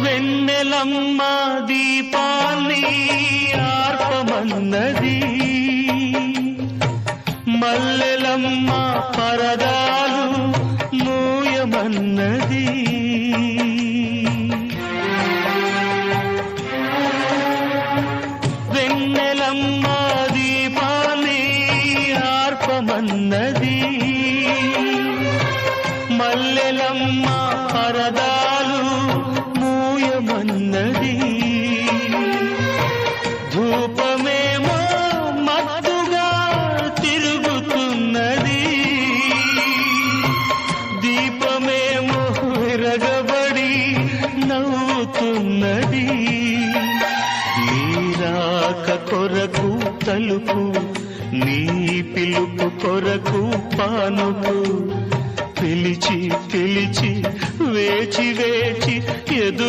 వెన్నెలమ్మ దీపాన్ని ఆర్పమన్నది, మల్లెలమ్మ పరదాలు మూయమన్నది. వెన్నెలమ్మ దీపాన్ని ఆర్పమన్నది, మల్లెలమ్మ పరదాలు మూయమన్నది. ధూపమేమో మత్తుగా తిరుగుతున్నది, దీపమేమో విరగబడి నవ్వుతున్నది. నీరాక కొరకు తలుపు, నీ పిలుపు కొరకు పానుపు, పిలిచి పిలిచి వేచి వేచి ఎదురు